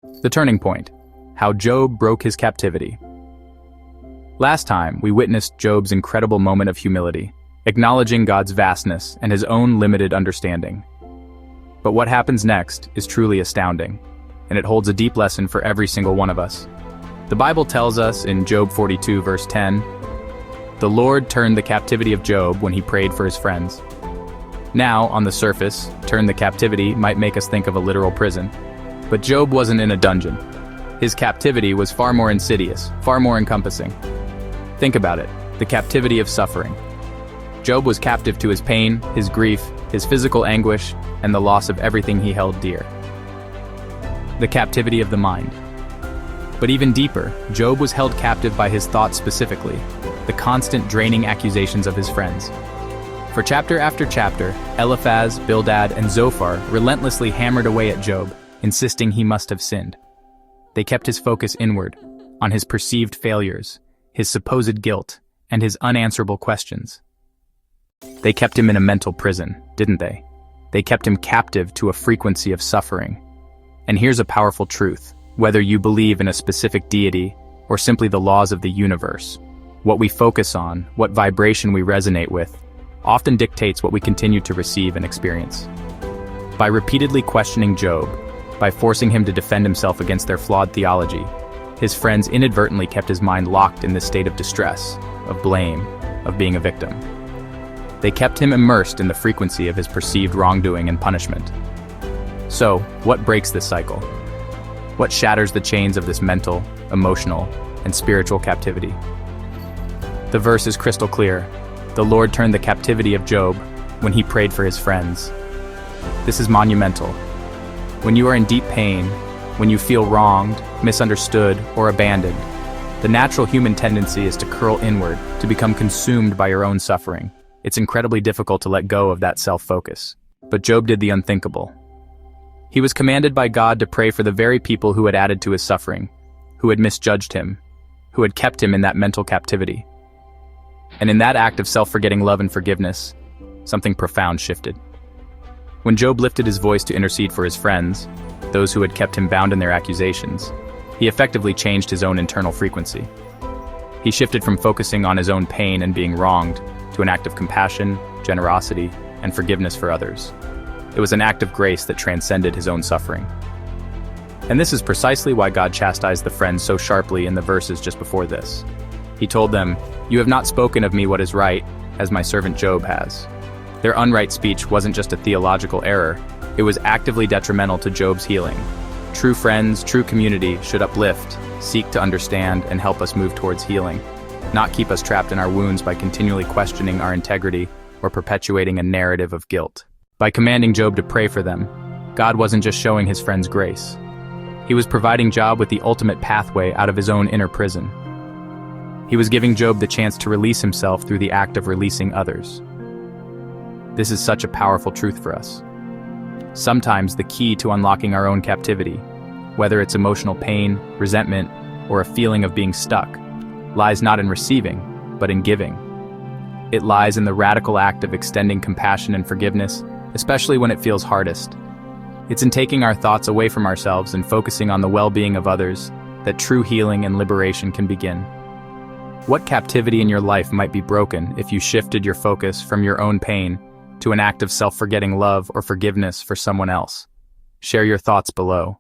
The turning point. How Job broke his captivity. Last time, we witnessed Job's incredible moment of humility, acknowledging God's vastness and his own limited understanding. But what happens next is truly astounding, and it holds a deep lesson for every single one of us. The Bible tells us in Job 42 verse 10, "The Lord turned the captivity of Job when he prayed for his friends." Now, on the surface, turn the captivity might make us think of a literal prison. But Job wasn't in a dungeon. His captivity was far more insidious, far more encompassing. Think about it, the captivity of suffering. Job was captive to his pain, his grief, his physical anguish, and the loss of everything he held dear. The captivity of the mind. But even deeper, Job was held captive by his thoughts specifically, the constant draining accusations of his friends. For chapter after chapter, Eliphaz, Bildad, and Zophar relentlessly hammered away at Job, insisting he must have sinned. They kept his focus inward, on his perceived failures, his supposed guilt, and his unanswerable questions. They kept him in a mental prison, didn't they? They kept him captive to a frequency of suffering. And here's a powerful truth. Whether you believe in a specific deity or simply the laws of the universe, what we focus on, what vibration we resonate with, often dictates what we continue to receive and experience. By repeatedly questioning Job, by forcing him to defend himself against their flawed theology, his friends inadvertently kept his mind locked in this state of distress, of blame, of being a victim. They kept him immersed in the frequency of his perceived wrongdoing and punishment. So, what breaks this cycle? What shatters the chains of this mental, emotional, and spiritual captivity? The verse is crystal clear. The Lord turned the captivity of Job when he prayed for his friends. This is monumental. When you are in deep pain, when you feel wronged, misunderstood, or abandoned, the natural human tendency is to curl inward, to become consumed by your own suffering. It's incredibly difficult to let go of that self-focus. But Job did the unthinkable. He was commanded by God to pray for the very people who had added to his suffering, who had misjudged him, who had kept him in that mental captivity. And in that act of self-forgetting love and forgiveness, something profound shifted. When Job lifted his voice to intercede for his friends, those who had kept him bound in their accusations, he effectively changed his own internal frequency. He shifted from focusing on his own pain and being wronged to an act of compassion, generosity, and forgiveness for others. It was an act of grace that transcended his own suffering. And this is precisely why God chastised the friends so sharply in the verses just before this. He told them, "You have not spoken of me what is right, as my servant Job has." Their unright speech wasn't just a theological error, it was actively detrimental to Job's healing. True friends, true community should uplift, seek to understand, and help us move towards healing, not keep us trapped in our wounds by continually questioning our integrity or perpetuating a narrative of guilt. By commanding Job to pray for them, God wasn't just showing his friends grace. He was providing Job with the ultimate pathway out of his own inner prison. He was giving Job the chance to release himself through the act of releasing others. This is such a powerful truth for us. Sometimes the key to unlocking our own captivity, whether it's emotional pain, resentment, or a feeling of being stuck, lies not in receiving, but in giving. It lies in the radical act of extending compassion and forgiveness, especially when it feels hardest. It's in taking our thoughts away from ourselves and focusing on the well-being of others that true healing and liberation can begin. What captivity in your life might be broken if you shifted your focus from your own pain to an act of self-forgetting love or forgiveness for someone else? Share your thoughts below.